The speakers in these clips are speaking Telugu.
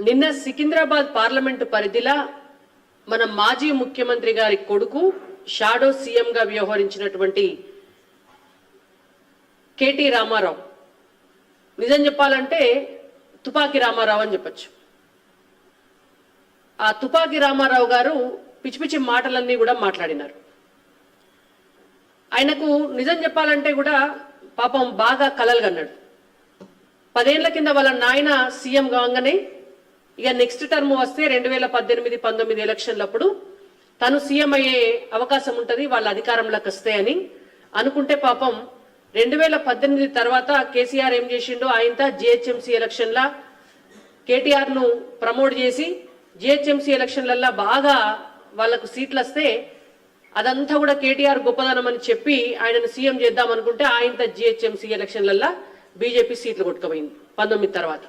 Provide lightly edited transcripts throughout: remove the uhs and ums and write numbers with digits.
నిన్న సికింద్రాబాద్ పార్లమెంటు పరిధిలో మన మాజీ ముఖ్యమంత్రి గారి కొడుకు షాడో సీఎం గా వ్యవహరించినటువంటి కేటీ రామారావు, నిజం చెప్పాలంటే తుపాకీ రామారావు అని చెప్పొచ్చు. ఆ తుపాకీ రామారావు గారు పిచ్చి పిచ్చి మాటలన్నీ కూడా మాట్లాడినారు. ఆయనకు నిజం చెప్పాలంటే కూడా పాపం బాగా కలలు కన్నాడు. 10 ఏళ్ల కింద వాళ్ళ నాయన సీఎం కాగానే ఇక నెక్స్ట్ టర్మ్ వస్తే 2018-19 ఎలక్షన్లప్పుడు తను సీఎం అయ్యే అవకాశం ఉంటుంది, వాళ్ళ అధికారంలోకి వస్తే అని అనుకుంటే పాపం 2018 తర్వాత కేసీఆర్ ఏం చేసిండో ఆయనతో జిహెచ్ఎంసీ ఎలక్షన్ల కేటీఆర్ ను ప్రమోట్ చేసి జిహెచ్ఎంసీ ఎలక్షన్లల్లో బాగా వాళ్లకు సీట్లు వస్తే అదంతా కూడా కేటీఆర్ గొప్పదనం అని చెప్పి ఆయనను సీఎం చేద్దాం అనుకుంటే ఆయనతో జిహెచ్ఎంసీ ఎలక్షన్లల్లో బీజేపీ సీట్లు కొట్టుకుపోయింది 19 తర్వాత.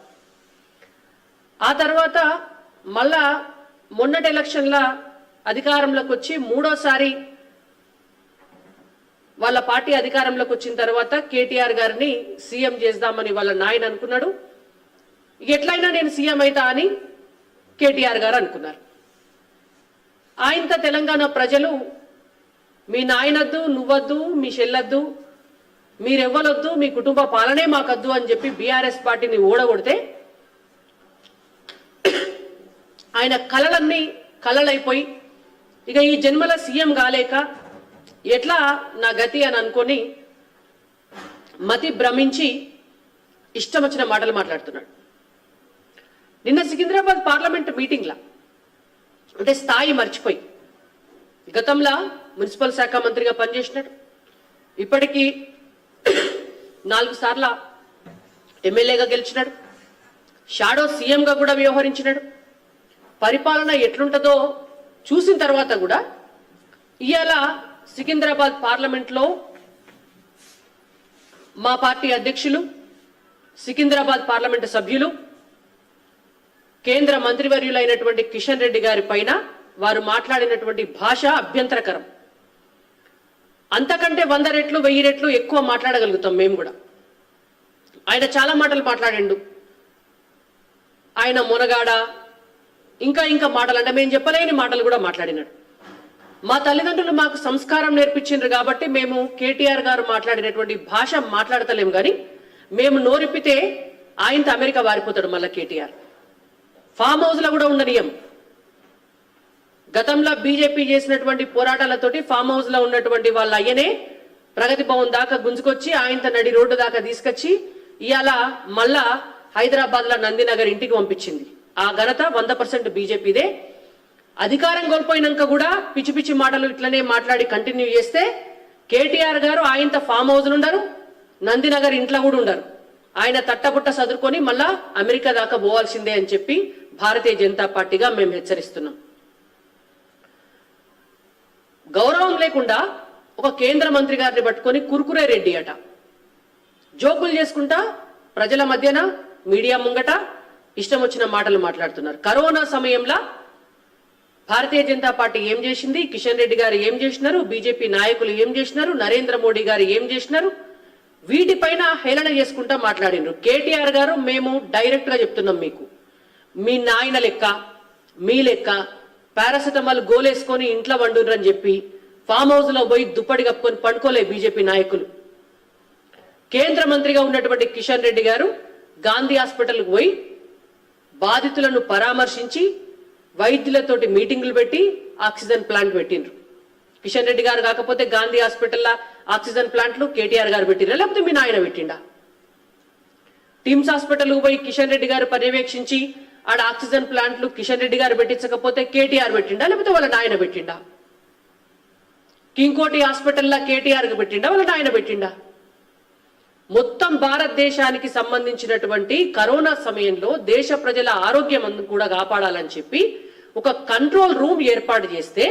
ఆ తర్వాత మళ్ళా మొన్నటి ఎలక్షన్ల అధికారంలోకి వచ్చి మూడోసారి వాళ్ళ పార్టీ అధికారంలోకి వచ్చిన తర్వాత కేటీఆర్ గారిని సీఎం చేద్దామని వాళ్ళ నాయన అనుకున్నాడు. ఎట్లయినా నేను సీఎం అవుతా అని కేటీఆర్ గారు అనుకున్నారు. ఆయనతో తెలంగాణ ప్రజలు మీ నాయనద్దు, నువ్వద్దు, మీ చెల్లద్దు, మీరెవ్వలొద్దు, మీ కుటుంబ పాలనే మాకద్దు అని చెప్పి బీఆర్ఎస్ పార్టీని ఓడగొడితే ఆయన కలలన్నీ కలలైపోయి ఇక ఈ జన్మల సీఎం కాలేక ఎట్లా నా గతి అని అనుకొని మతి భ్రమించి ఇష్టం వచ్చిన మాటలు మాట్లాడుతున్నాడు. నిన్న సికింద్రాబాద్ పార్లమెంట్ మీటింగ్లా అంటే స్థాయి మర్చిపోయి గతంలో మున్సిపల్ శాఖ మంత్రిగా పనిచేసినాడు, ఇప్పటికీ 4 సార్లు ఎమ్మెల్యేగా గెలిచినాడు, షాడో సీఎంగా కూడా వ్యవహరించినాడు. పరిపాలన ఎట్లుంటుందో చూసిన తర్వాత కూడా ఇవాళ సికింద్రాబాద్ పార్లమెంట్లో మా పార్టీ అధ్యక్షులు, సికింద్రాబాద్ పార్లమెంటు సభ్యులు, కేంద్ర మంత్రివర్యులైనటువంటి కిషన్ రెడ్డి గారి పైన వారు మాట్లాడినటువంటి భాష అభ్యంతరకరం. అంతకంటే 100 రెట్లు 1000 రెట్లు ఎక్కువ మాట్లాడగలుగుతాం మేము కూడా. ఆయన చాలా మాటలు మాట్లాడిండు. ఆయన మునగాడ ఇంకా మాటలు అంటే మేము చెప్పలేని మాటలు కూడా మాట్లాడినాడు. మా తల్లిదండ్రులు మాకు సంస్కారం నేర్పించిండ్రు కాబట్టి మేము కేటీఆర్ గారు మాట్లాడినటువంటి భాష మాట్లాడతలేం, కానీ మేము నోరిప్పితే ఆయనతో అమెరికా వారిపోతాడు. మళ్ళా కేటీఆర్ ఫామ్ హౌస్ లో కూడా ఉండనీయం. గతంలో బీజేపీ చేసినటువంటి పోరాటాలతోటి ఫామ్ హౌస్ లో ఉన్నటువంటి వాళ్ళ అయ్యనే ప్రగతి భవన్ దాకా గుంజుకొచ్చి ఆయనతో నడి రోడ్డు దాకా తీసుకొచ్చి ఇవాళ మళ్ళా హైదరాబాద్ లో నందినగర్ ఇంటికి పంపించింది. ఆ ఘనత 100% బీజేపీదే. అధికారం కోల్పోయినాక కూడా పిచ్చి పిచ్చి మాటలు ఇట్లనే మాట్లాడి కంటిన్యూ చేస్తే కేటీఆర్ గారు ఆయనతో ఫామ్ హౌస్ ఉండరు, నందినగర్ ఇంట్లో కూడా ఉండరు. ఆయన తట్టబుట్ట సదురుకొని మళ్ళా అమెరికా దాకా పోవాల్సిందే అని చెప్పి భారతీయ జనతా పార్టీగా మేము హెచ్చరిస్తున్నాం. గౌరవం లేకుండా ఒక కేంద్ర మంత్రి గారిని పట్టుకొని కుర్కురే రెడ్డి అట జోకులు చేసుకుంటా ప్రజల మధ్యన మీడియా ముంగట ఇష్టం వచ్చిన మాటలు మాట్లాడుతున్నారు. కరోనా సమయంలో భారతీయ జనతా పార్టీ ఏం చేసింది, కిషన్ రెడ్డి గారు ఏం చేసినారు, బీజేపీ నాయకులు ఏం చేసినారు, నరేంద్ర మోడీ గారు ఏం చేసినారు, వీటిపైన హేళన చేసుకుంటా మాట్లాడినారు. కేటీఆర్ గారు మేము డైరెక్ట్ గా చెప్తున్నాం, మీకు మీ నాయన లెక్క మీ లెక్క పారాసిటమాల్ గోలేసుకొని ఇంట్లో వండురని చెప్పి ఫామ్ హౌస్ లో పోయి దుప్పటి కప్పుకొని పండుకోలే బీజేపీ నాయకులు. కేంద్ర మంత్రిగా ఉన్నటువంటి కిషన్ రెడ్డి గారు గాంధీ హాస్పిటల్కి పోయి బాధితులను పరామర్శించి వైద్యులతోటి మీటింగులు పెట్టి ఆక్సిజన్ ప్లాంట్ పెట్టిండ్రు. కిషన్ రెడ్డి గారు కాకపోతే గాంధీ హాస్పిటల్లో ఆక్సిజన్ ప్లాంట్లు కేటీఆర్ గారు పెట్టిండ్రా, లేకపోతే మీ నాయన పెట్టిండా? టిమ్స్ హాస్పిటల్కి పోయి కిషన్ రెడ్డి గారు పర్యవేక్షించి ఆడ ఆక్సిజన్ ప్లాంట్లు కిషన్ రెడ్డి గారు పెట్టించకపోతే కేటీఆర్ పెట్టిండా, లేకపోతే వాళ్ళ నాయన పెట్టిండా? కింగ్కోటి హాస్పిటల్లో కేటీఆర్ పెట్టిండా, వాళ్ళ నాయన పెట్టిండా? మొత్తం భారతదేశానికి సంబంధించినటువంటి కరోనా సమయంలో దేశ ప్రజల ఆరోగ్యం కూడా కాపాడాలని చెప్పి ఒక కంట్రోల్ రూమ్ ఏర్పాటు చేస్తే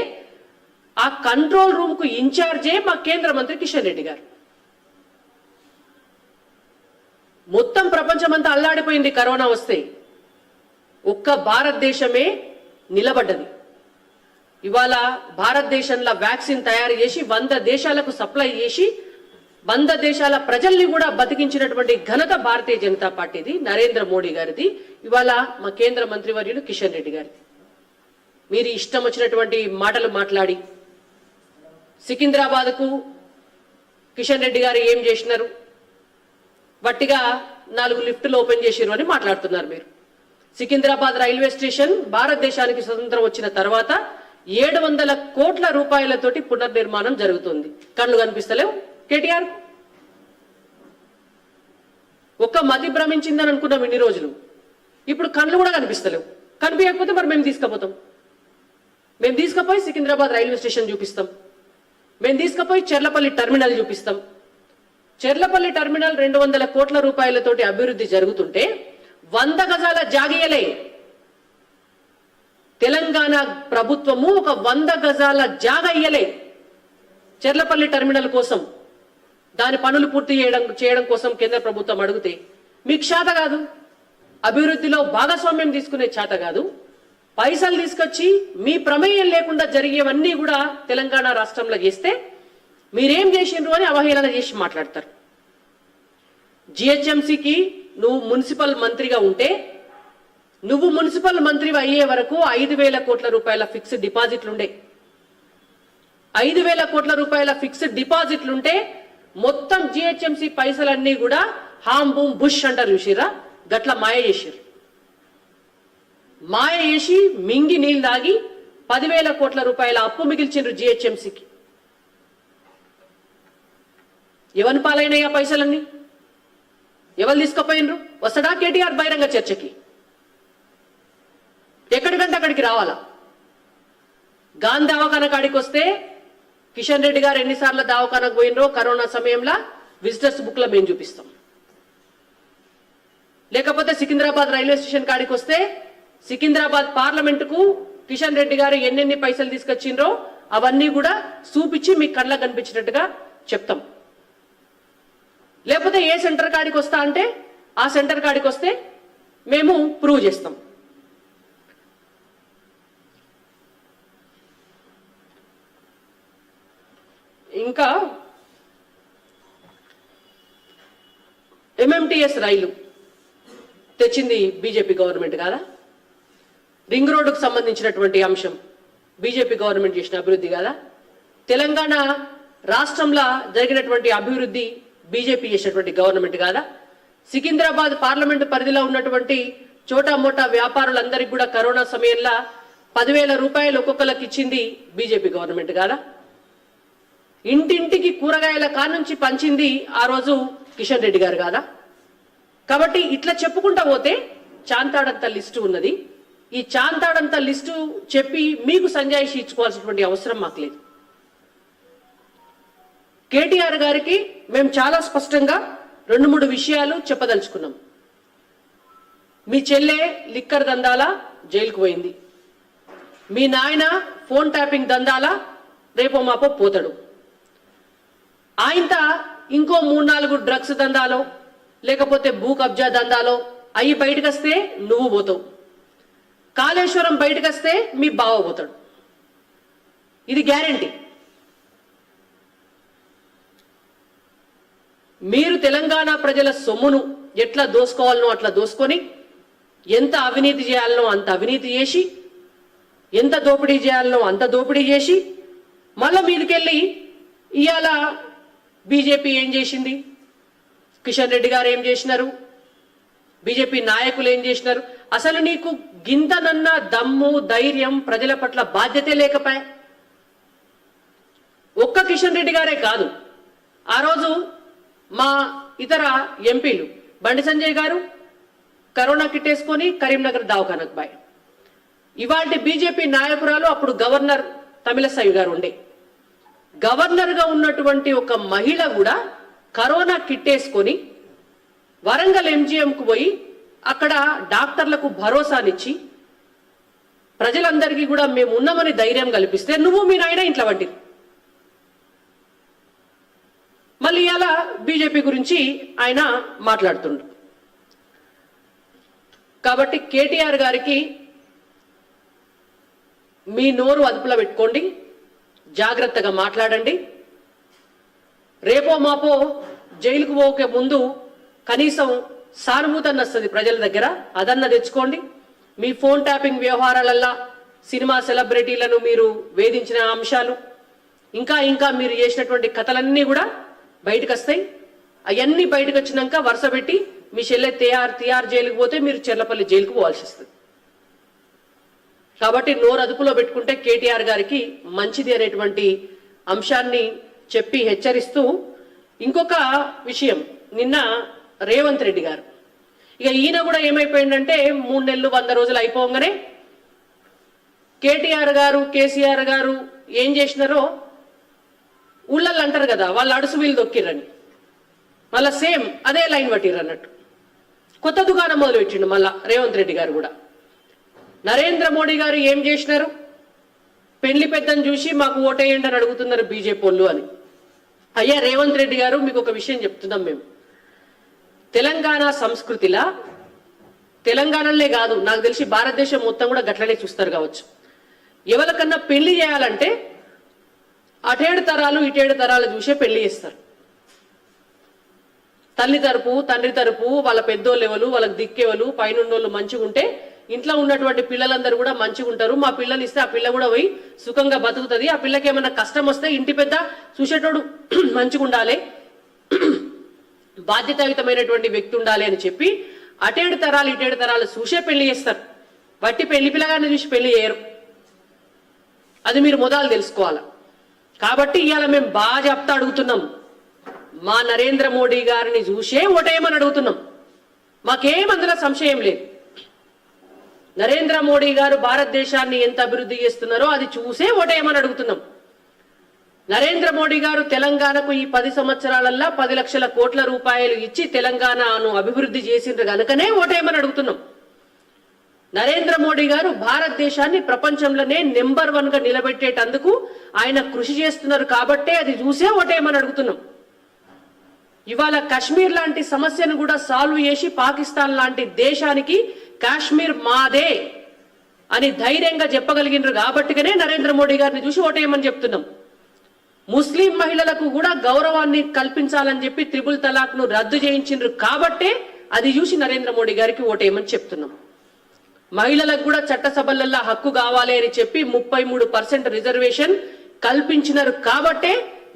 ఆ కంట్రోల్ రూమ్ కు ఇన్ఛార్జే మా కేంద్ర మంత్రి కిషన్ రెడ్డి గారు. మొత్తం ప్రపంచమంతా అల్లాడిపోయింది కరోనా వస్తే, ఒక్క భారతదేశమే నిలబడ్డది. ఇవాళ భారతదేశంలో వ్యాక్సిన్ తయారు చేసి 100 దేశాలకు సప్లై చేసి 100 దేశాల ప్రజల్ని కూడా బతికించినటువంటి ఘనత భారతీయ జనతా పార్టీది, నరేంద్ర మోడీ గారిది, ఇవాళ మా కేంద్ర మంత్రివర్యులు కిషన్ రెడ్డి గారిది. మీరు ఇష్టం వచ్చినటువంటి మాటలు మాట్లాడి సికింద్రాబాద్కు కిషన్ రెడ్డి గారు ఏం చేసినారు, వట్టిగా 4 లిఫ్టులు ఓపెన్ చేసిరు అని మాట్లాడుతున్నారు. మీరు సికింద్రాబాద్ రైల్వే స్టేషన్ భారతదేశానికి స్వతంత్రం వచ్చిన తర్వాత 700 కోట్ల రూపాయలతోటి పునర్నిర్మాణం జరుగుతుంది. కళ్ళు కనిపిస్తలేవు కేటీఆర్. ఒక్క మతి భ్రమించిందని అనుకున్నాం ఇన్ని రోజులు, ఇప్పుడు కళ్ళు కూడా కనిపిస్తలేవు. కనిపించకపోతే మరి మేము తీసుకుపోతాం. మేము తీసుకుపోయి సికింద్రాబాద్ రైల్వే స్టేషన్ చూపిస్తాం, మేము తీసుకుపోయి చెర్లపల్లి టర్మినల్ చూపిస్తాం. చెర్లపల్లి టర్మినల్ 200 కోట్ల రూపాయలతోటి అభివృద్ధి జరుగుతుంటే 100 గజాల జాగియలే. తెలంగాణ ప్రభుత్వము ఒక 100 గజాల జాగ ఇయ్యలే చెర్లపల్లి టర్మినల్ కోసం. దాని పనులు పూర్తి చేయడం కోసం కేంద్ర ప్రభుత్వం అడిగితే మీకు చేత కాదు, అభివృద్ధిలో భాగస్వామ్యం తీసుకునే చేత కాదు. పైసలు తీసుకొచ్చి మీ ప్రమేయం లేకుండా జరిగేవన్నీ కూడా తెలంగాణ రాష్ట్రంలో చేస్తే మీరేం చేసిండ్రు అని అవహేళన చేసి మాట్లాడతారు. జిహెచ్ఎంసీకి నువ్వు మున్సిపల్ మంత్రిగా ఉంటే, నువ్వు మున్సిపల్ మంత్రి అయ్యే వరకు 5,000 కోట్ల రూపాయల ఫిక్స్డ్ డిపాజిట్లుండే. 5,000 కోట్ల రూపాయల ఫిక్స్డ్ డిపాజిట్లుంటే మొత్తం జిహెచ్ఎంసీ పైసలన్నీ కూడా హామ్ బూమ్ బుష్ అంటారు చూసిరా, గట్ల మాయ చేసిరు. మాయ చేసి మింగి నీళ్ళు దాగి 10,000 కోట్ల రూపాయల అప్పు మిగిల్చిండ్రు జిహెచ్ఎంసీకి. ఎవరి పాలైనయా పైసలన్నీ? ఎవరు తీసుకుపోయినరు? వస్తాడా కేటీఆర్ బహిరంగ చర్చకి? ఎక్కడికంటే అక్కడికి రావాలా? గాంధీ దవాఖాన కాడికి వస్తే కిషన్ రెడ్డి గారు ఎన్నిసార్లు దవాఖానకు పోయినరో కరోనా సమయంలో విజిటర్స్ బుక్ లో మేము చూపిస్తాం. లేకపోతే సికింద్రాబాద్ రైల్వే స్టేషన్ కాడికి వస్తే సికింద్రాబాద్ పార్లమెంటుకు కిషన్ రెడ్డి గారు ఎన్నెన్ని పైసలు తీసుకొచ్చిండ్రో అవన్నీ కూడా చూపించి మీకు కళ్ళకు కనిపించినట్టుగా చెప్తాం. లేకపోతే ఏ సెంటర్ కాడికి వస్తా అంటే ఆ సెంటర్ కాడికి వస్తే మేము ప్రూవ్ చేస్తాం. ఇంకా ఎంఎంటీఎస్ రైలు తెచ్చింది బీజేపీ గవర్నమెంట్ కాదా? రింగ్ రోడ్డుకు సంబంధించినటువంటి అంశం బీజేపీ గవర్నమెంట్ చేసిన అభివృద్ధి కాదా? తెలంగాణ రాష్ట్రంలో జరిగినటువంటి అభివృద్ధి బీజేపీ చేసినటువంటి గవర్నమెంట్ కాదా? సికింద్రాబాద్ పార్లమెంటు పరిధిలో ఉన్నటువంటి చోటా మోటా వ్యాపారులందరికీ కూడా కరోనా సమయంలో 10,000 రూపాయలు ఒక్కొక్కరికి ఇచ్చింది బీజేపీ గవర్నమెంట్ కాదా? ఇంటింటికి కూరగాయల కానుంచి పంచింది ఆ రోజు కిషన్ రెడ్డి గారు కాదా? కాబట్టి ఇట్లా చెప్పుకుంటా పోతే చాంతాడంత లిస్టు ఉన్నది. ఈ చాంతాడంత లిస్టు చెప్పి మీకు సంజాయిషి ఇచ్చుకోవాల్సినటువంటి అవసరం మాకు లేదు. కేటీఆర్ గారికి మేము చాలా స్పష్టంగా 2-3 విషయాలు చెప్పదలుచుకున్నాం. మీ చెల్లె లిక్కర్ దందాల జైలుకు పోయింది. మీ నాయన ఫోన్ ట్యాపింగ్ దందాల రేపో మాపో పోతాడు. ఆయనత ఇంకో 3-4 డ్రగ్స్ దందాలో లేకపోతే భూ కబ్జా దందాలో అవి బయటకు వస్తే నువ్వు పోతావు. కాళేశ్వరం బయటకు వస్తే మీ బావ పోతాడు. ఇది గ్యారెంటీ. మీరు తెలంగాణ ప్రజల సొమ్మును ఎట్లా దోసుకోవాలనో అట్లా దోసుకొని, ఎంత అవినీతి చేయాలనో అంత అవినీతి చేసి, ఎంత దోపిడీ చేయాలనో అంత దోపిడీ చేసి, మళ్ళా మీదకెళ్ళి ఇవాళ బీజేపీ ఏం చేసింది, కిషన్ రెడ్డి గారు ఏం చేసినారు, బీజేపీ నాయకులు ఏం చేసినారు? అసలు నీకు గింతనన్న దమ్ము ధైర్యం ప్రజల పట్ల బాధ్యతే లేకపోయా? ఒక్క కిషన్ రెడ్డి గారే కాదు, ఆ రోజు మా ఇతర ఎంపీలు బండి సంజయ్ గారు కరోనా కిట్టేసుకొని కరీంనగర్ దవాఖానకు బాయ్. ఇవాళ బీజేపీ నాయకురాలు అప్పుడు గవర్నర్ తమిళసై గారు ఉండే. గవర్నర్ గా ఉన్నటువంటి ఒక మహిళ కూడా కరోనా కిట్టేసుకొని వరంగల్ ఎంజీఎంకు పోయి అక్కడ డాక్టర్లకు భరోసానిచ్చి ప్రజలందరికీ కూడా మేము ఉన్నామని ధైర్యం కల్పిస్తే నువ్వు మీ నాయన ఇంట్లో వంటి మళ్ళీ ఇలా బీజేపీ గురించి ఆయన మాట్లాడుతుండ్రు. కాబట్టి కేటీఆర్ గారికి మీ నోరు అదుపులో పెట్టుకోండి, జాగ్రత్తగా మాట్లాడండి. రేపో మాపో జైలుకు పోకే ముందు కనీసం సానుభూతి అన్న వస్తుంది ప్రజల దగ్గర, అదన్న తెచ్చుకోండి. మీ ఫోన్ ట్యాపింగ్ వ్యవహారాలల్లా సినిమా సెలబ్రిటీలను మీరు వేధించిన అంశాలు, ఇంకా ఇంకా మీరు చేసినటువంటి కథలన్నీ కూడా బయటకు వస్తాయి. అవన్నీ బయటకు వచ్చినాక వరుస పెట్టి మీ చెల్లె తిహార్ జైలుకు పోతే మీరు చెర్లపల్లి జైలుకు పోవాల్సి వస్తుంది. కాబట్టి నోరు అదుపులో పెట్టుకుంటే కేటీఆర్ గారికి మంచిది అనేటువంటి అంశాన్ని చెప్పి హెచ్చరిస్తూ, ఇంకొక విషయం, నిన్న రేవంత్ రెడ్డి గారు ఇక ఈయన కూడా ఏమైపోయిందంటే 3 నెలలు 100 రోజులు అయిపోగానే కేటీఆర్ గారు కేసీఆర్ గారు ఏం చేసినారో ఊళ్ళల్లో అంటారు కదా, వాళ్ళు అడుసు వీళ్ళు దొక్కిర్రని, మళ్ళా సేమ్ అదే లైన్ పట్టిర్రు అన్నట్టు కొత్త దుకాణం మొదలు పెట్టిండు మళ్ళా రేవంత్ రెడ్డి గారు కూడా. నరేంద్ర మోడీ గారు ఏం చేసినారు, పెళ్లి పెద్దను చూసి మాకు ఓటేయండి అని అడుగుతున్నారు బీజేపీ వాళ్ళు అని. అయ్యా రేవంత్ రెడ్డి గారు, మీకు ఒక విషయం చెప్తున్నాం మేము. తెలంగాణ సంస్కృతిలా, తెలంగాణలే కాదు నాకు తెలిసి భారతదేశం మొత్తం కూడా గట్లనే చూస్తారు కావచ్చు. ఎవరికన్నా పెళ్లి చేయాలంటే అటేడు తరాలు ఇటేడు తరాలు చూసే పెళ్లి చేస్తారు. తల్లి తరపు తండ్రి తరపు వాళ్ళ పెద్దోళ్ళు ఎవరు, వాళ్ళకి దిక్కేవాళ్ళు, పైనున్నోళ్ళు మంచిగా ఉంటే ఇంట్లో ఉన్నటువంటి పిల్లలందరూ కూడా మంచిగా ఉంటారు. మా పిల్లని ఇస్తే ఆ పిల్ల కూడా పోయి సుఖంగా బతుకుతుంది. ఆ పిల్లకి ఏమన్నా కష్టం వస్తే ఇంటి పెద్ద చూసేటోడు మంచిగా ఉండాలి, బాధ్యతాయుతమైనటువంటి వ్యక్తి ఉండాలి అని చెప్పి అటేడు తరాలు ఇటేడు తరాలు చూసే పెళ్లి చేస్తారు. బట్టి పెళ్లి పిల్లగాన్ని చూసి పెళ్లి చేయరు. అది మీరు మొదలు తెలుసుకోవాలి. కాబట్టి ఇవాళ మేము బాగా చెప్తా అడుగుతున్నాం, మా నరేంద్ర మోడీ గారిని చూసే ఓటేయమని అడుగుతున్నాం. మాకేం అందులో సంశయం లేదు. నరేంద్ర మోడీ గారు భారతదేశాన్ని ఎంత అభివృద్ధి చేస్తున్నారో అది చూసే ఓటేయమని అడుగుతున్నాం. నరేంద్ర మోడీ గారు తెలంగాణకు ఈ 10 సంవత్సరాలల్లా 10 లక్షల కోట్ల రూపాయలు ఇచ్చి తెలంగాణను అభివృద్ధి చేసిండ్రు కనుకనే ఓటేయమని అడుగుతున్నాం. నరేంద్ర మోడీ గారు భారతదేశాన్ని ప్రపంచంలోనే నెంబర్ 1 గా నిలబెట్టేటందుకు ఆయన కృషి చేస్తున్నారు కాబట్టే అది చూసే ఓటేయమని అడుగుతున్నాం. ఇవాళ కాశ్మీర్ లాంటి సమస్యను కూడా సాల్వ్ చేసి పాకిస్తాన్ లాంటి దేశానికి కాశ్మీర్ మాదే అని ధైర్యంగా చెప్పగలిగినారు కాబట్టిగానే నరేంద్ర మోడీ గారిని చూసి ఓటేయమని చెప్తున్నాం. ముస్లిం మహిళలకు కూడా గౌరవాన్ని కల్పించాలని చెప్పి 3 తలాక్ ను రద్దు చేయించిండ్రు కాబట్టే అది చూసి నరేంద్ర మోడీ గారికి ఓటేయమని చెప్తున్నాం. మహిళలకు కూడా చట్టసభలలో హక్కు కావాలి అని చెప్పి 33% రిజర్వేషన్ కల్పించినారు కాబట్టే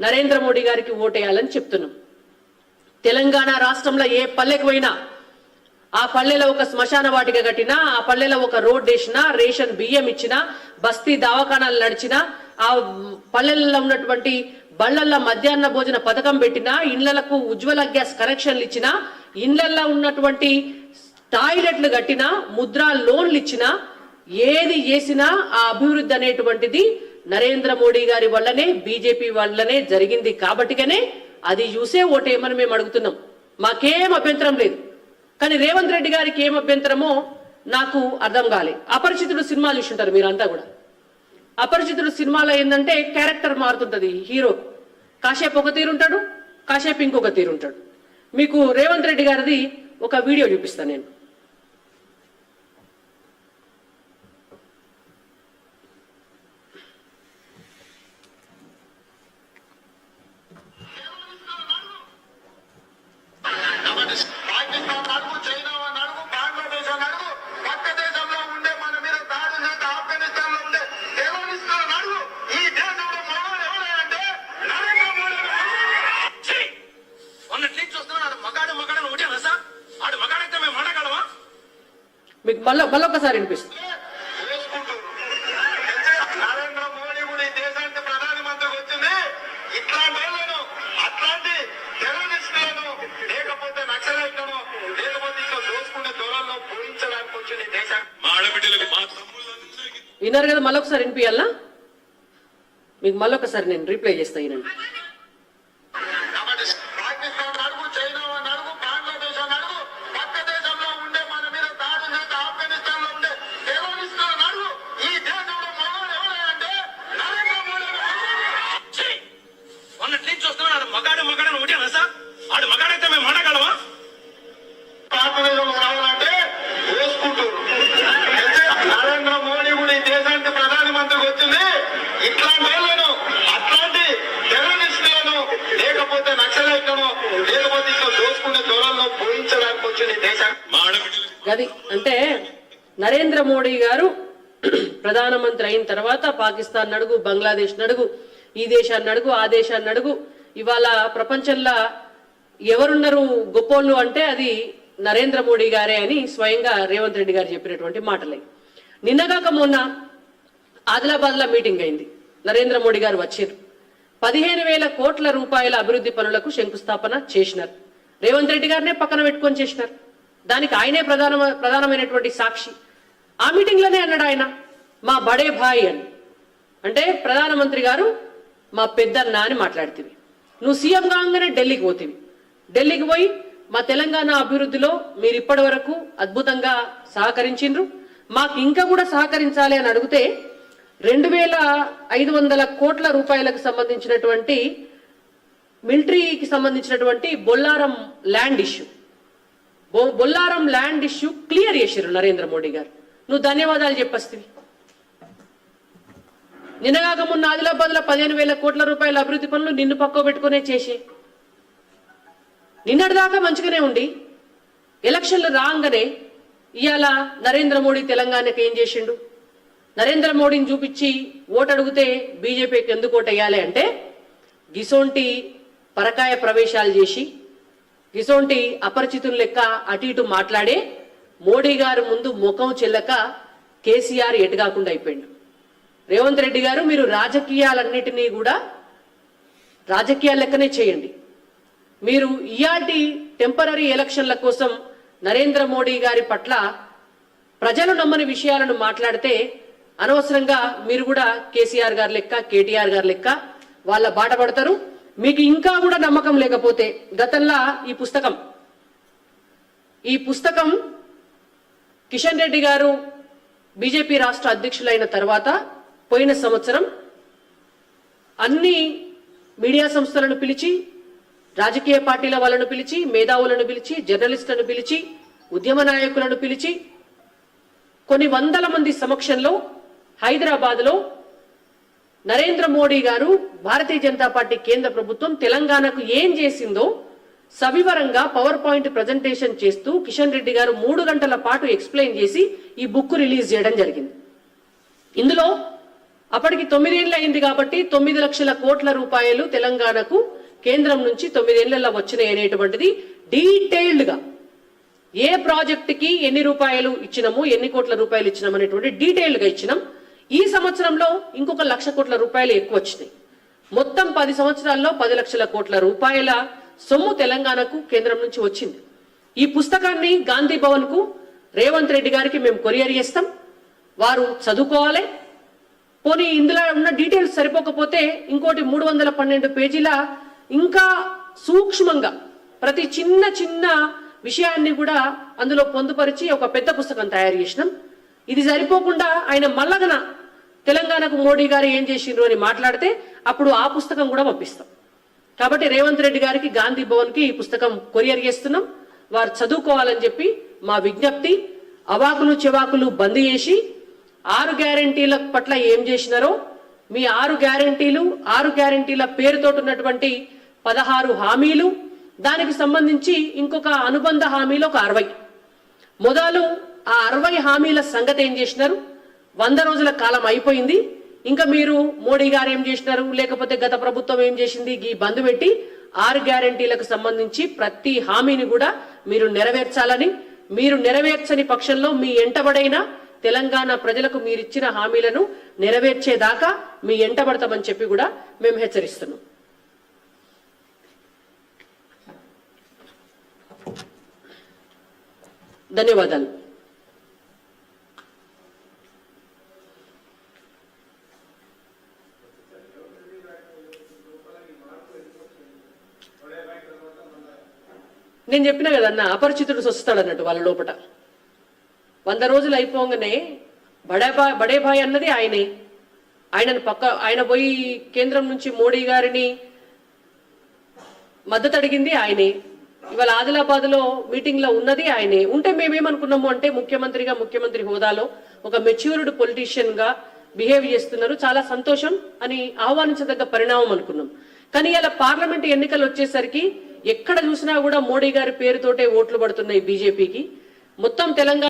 నరేంద్ర మోడీ గారికి ఓటేయాలని చెప్తున్నాం. తెలంగాణ రాష్ట్రంలో ఏ పల్లెకు పోయినా ఆ పల్లెలో ఒక శ్మశాన వాటిక కట్టినా, ఆ పల్లెలో ఒక రోడ్ వేసినా, రేషన్ బియ్యం ఇచ్చినా, బస్తీ దవాఖానాలు నడిచినా, ఆ పల్లెల్లో ఉన్నటువంటి బళ్లల్లో మధ్యాహ్న భోజన పథకం పెట్టినా, ఇళ్లకు ఉజ్వల గ్యాస్ కనెక్షన్లు ఇచ్చినా, ఇళ్లల్లో ఉన్నటువంటి టాయిలెట్లు కట్టినా, ముద్రా లోన్లు ఇచ్చినా, ఏది చేసినా ఆ అభివృద్ధి అనేటువంటిది నరేంద్ర మోడీ గారి వల్లనే, బీజేపీ వల్లనే జరిగింది కాబట్టిగానే అది చూసే ఓటేయమని మేము అడుగుతున్నాం. మాకేం అభ్యంతరం లేదు. కానీ రేవంత్ రెడ్డి గారికి ఏం అభ్యంతరమో నాకు అర్థం కాలే. అపరిచితుడు సినిమా చూస్తుంటారు మీరంతా కూడా. అపరిచితుడు సినిమాలో ఏంటంటే క్యారెక్టర్ మారుతుంటది. హీరో కాసేపు ఒక తీరుంటాడు, కాసేపు ఇంకొక తీరుంటాడు. మీకు రేవంత్ రెడ్డి గారిది ఒక వీడియో చూపిస్తాను నేను. మీకు మళ్ళొకసారి వినిపిస్తుంది. నరేంద్ర మోడీ కూడా ఈ దేశానికి ప్రధానమంత్రికి వచ్చింది ఇట్లాంటి అట్లాంటి టెర్రరిస్టులను, లేకపోతే నక్సలైట్లను, లేకపోతే ఇట్లా దోచుకునే దొరల్లో పూరించడానికి వచ్చింది దేశానికి. మా ఆడబిడ్డలకు మా తమ్ముళ్ళందరికీ విన్నారు కదా, మళ్ళొకసారి వినిపించాలా? మీకు మళ్ళొకసారి నేను రిప్లై చేస్తా. ఈయనండి నరేంద్ర మోడీ కూడా ఈ దేశానికి ప్రధానమంత్రికి వచ్చింది ఇట్లాంటి అట్లాంటి టెర్రరిస్టులను, లేకపోతే అది అంటే నరేంద్ర మోడీ గారు ప్రధానమంత్రి అయిన తర్వాత పాకిస్తాన్ అడుగు, బంగ్లాదేశ్ అడుగు, ఈ దేశాన్ని అడుగు, ఆ దేశాన్ని అడుగు, ఇవాళ ప్రపంచంలో ఎవరున్నారు గొప్పోళ్ళు అంటే అది నరేంద్ర మోడీ గారే అని స్వయంగా రేవంత్ రెడ్డి గారు చెప్పినటువంటి మాటలే. నిన్నగాక మొన్న ఆదిలాబాద్లో మీటింగ్ అయింది. నరేంద్ర మోడీ గారు వచ్చారు. 15,000 కోట్ల రూపాయల అభివృద్ధి పనులకు శంకుస్థాపన చేసినారు. రేవంత్ రెడ్డి గారినే పక్కన పెట్టుకొని చేసినారు. దానికి ఆయనే ప్రధానమైనటువంటి సాక్షి. ఆ మీటింగ్ లోనే అన్నాడు ఆయన మా బడే భాయ్ అని. అంటే ప్రధానమంత్రి గారు మా పెద్దన్న అని మాట్లాడుతీవి. నువ్వు సీఎం కాగానే ఢిల్లీకి పోతీవి. ఢిల్లీకి పోయి మా తెలంగాణ అభివృద్ధిలో మీరు ఇప్పటి వరకు అద్భుతంగా సహకరించిండ్రు, మాకు ఇంకా కూడా సహకరించాలి అని అడిగితే 2,500 కోట్ల రూపాయలకు సంబంధించినటువంటి మిలిటరీకి సంబంధించినటువంటి బొల్లారం ల్యాండ్ ఇష్యూ క్లియర్ చేశారు నరేంద్ర మోడీ గారు. నువ్వు ధన్యవాదాలు చెప్పేస్తివి. నిన్నగాక మొన్న ఆదిలాబాద్ లో 15,000 కోట్ల రూపాయల అభివృద్ధి పనులు నిన్ను పక్కో పెట్టుకునే చేసే. నిన్నటిదాకా మంచిగానే ఉండి ఎలక్షన్లు రాగానే ఇవాళ నరేంద్ర మోడీ తెలంగాణకి ఏం చేసిండు? నరేంద్ర మోడీని చూపించి ఓటు అడిగితే బీజేపీకి ఎందుకు ఓటు వేయాలి అంటే గిసోంటి పరకాయ ప్రవేశాలు చేసి గిసోంటి అపరిచితుల లెక్క అటు ఇటు మాట్లాడే మోడీ గారు ముందు ముఖం చెల్లక కేసీఆర్ ఎటుగాకుండా అయిపోయిండు. రేవంత్ రెడ్డి గారు మీరు రాజకీయాలన్నిటినీ కూడా రాజకీయాల లెక్కనే చేయండి. మీరు ఇయాల్టి టెంపరరీ ఎలక్షన్ల కోసం నరేంద్ర మోడీ గారి పట్ల ప్రజలు నమ్మని విషయాలను మాట్లాడితే అనవసరంగా మీరు కూడా కేసీఆర్ గారి లెక్క, కేటీఆర్ గారి లెక్క వాళ్ళ బాట పడతారు. మీకు ఇంకా కూడా నమ్మకం లేకపోతే గతంలో ఈ పుస్తకం కిషన్ రెడ్డి గారు బీజేపీ రాష్ట్ర అధ్యక్షులైన తర్వాత పోయిన సంవత్సరం అన్ని మీడియా సంస్థలను పిలిచి, రాజకీయ పార్టీల వాళ్ళను పిలిచి, మేధావులను పిలిచి, జర్నలిస్టులను పిలిచి, ఉద్యమ నాయకులను పిలిచి కొన్ని వందల మంది సమక్షంలో హైదరాబాద్లో నరేంద్ర మోడీ గారు భారతీయ జనతా పార్టీ కేంద్ర ప్రభుత్వం తెలంగాణకు ఏం చేసిందో సవివరంగా పవర్ పాయింట్ ప్రజెంటేషన్ చేస్తూ కిషన్ రెడ్డి గారు 3 గంటల పాటు ఎక్స్ప్లెయిన్ చేసి ఈ బుక్ రిలీజ్ చేయడం జరిగింది. ఇందులో అప్పటికి 9 ఏళ్ళు అయింది కాబట్టి 9 లక్షల కోట్ల రూపాయలు తెలంగాణకు కేంద్రం నుంచి 9 ఏళ్లలో వచ్చినాయి అనేటువంటిది డీటెయిల్డ్ గా ఏ ప్రాజెక్టుకి ఎన్ని రూపాయలు ఇచ్చినాము, ఎన్ని కోట్ల రూపాయలు ఇచ్చినాం అనేటువంటి డీటెయిల్డ్ గా ఇచ్చినాం. ఈ సంవత్సరంలో ఇంకొక 1,00,000 కోట్ల రూపాయలు ఎక్కువ వచ్చినాయి. మొత్తం 10 సంవత్సరాల్లో 10 లక్షల కోట్ల రూపాయల సొమ్ము తెలంగాణకు కేంద్రం నుంచి వచ్చింది. ఈ పుస్తకాన్ని గాంధీ భవన్ కు రేవంత్ రెడ్డి గారికి మేము కొరియర్ చేస్తాం. వారు చదువుకోవాలి. పోనీ ఇందులో ఉన్న డీటెయిల్స్ సరిపోకపోతే ఇంకోటి 312 పేజీల ఇంకా సూక్ష్మంగా ప్రతి చిన్న విషయాన్ని కూడా అందులో పొందుపరిచి ఒక పెద్ద పుస్తకం తయారు చేసినాం. ఇది సరిపోకుండా ఆయన మల్లగన తెలంగాణకు మోడీ గారు ఏం చేసిండ్రు అని మాట్లాడితే అప్పుడు ఆ పుస్తకం కూడా పంపిస్తాం. కాబట్టి రేవంత్ రెడ్డి గారికి గాంధీ భవన్ కి ఈ పుస్తకం కొరియర్ చేస్తున్నాం. వారు చదువుకోవాలని చెప్పి మా విజ్ఞప్తి. అవాకులు చెవాకులు బంద్ చేసి 6 గ్యారెంటీల పట్ల ఏం చేసినారో మీ 6 గ్యారెంటీల పేరుతో ఉన్నటువంటి 16 హామీలు, దానికి సంబంధించి ఇంకొక అనుబంధ హామీలు ఒక 60. మొదలు ఆ 60 హామీల సంగతి ఏం చేసినారు? 100 రోజుల కాలం అయిపోయింది. ఇంకా మీరు మోడీ గారు ఏం చేసినారు, లేకపోతే గత ప్రభుత్వం ఏం చేసింది, ఈ బంద్ పెట్టి 6 గ్యారెంటీలకు సంబంధించి ప్రతి హామీని కూడా మీరు నెరవేర్చాలని, మీరు నెరవేర్చని పక్షంలో మీ ఎంటబడైన తెలంగాణ ప్రజలకు మీరిచ్చిన హామీలను నెరవేర్చేదాకా మీ ఎంటబడతామని చెప్పి కూడా మేము హెచ్చరిస్తున్నాం. ధన్యవాదాలు. నేను చెప్పిన కదన్నా, అపరిచితుడు వస్తాడు అన్నట్టు వాళ్ళ లోపల. 100 రోజులు అయిపోగానే బడే భాయ్ అన్నది ఆయనే. ఆయన పోయి కేంద్రం నుంచి మోడీ గారిని మద్దతు అడిగింది ఆయనే. ఇవాళ ఆదిలాబాద్ లో మీటింగ్ లో ఉన్నది ఆయనే. ఉంటే మేమేమనుకున్నాము అంటే ముఖ్యమంత్రి హోదాలో ఒక మెచ్యూర్డ్ పొలిటీషియన్ గా బిహేవ్ చేస్తున్నారు, చాలా సంతోషం అని ఆహ్వానించదగ్గ పరిణామం అనుకున్నాం. కానీ ఇలా పార్లమెంట్ ఎన్నికలు వచ్చేసరికి ఎక్కడ చూసినా కూడా మోడీ గారి పేరుతోటే ఓట్లు పడుతున్నాయి బీజేపీకి. మొత్తం తెలంగాణ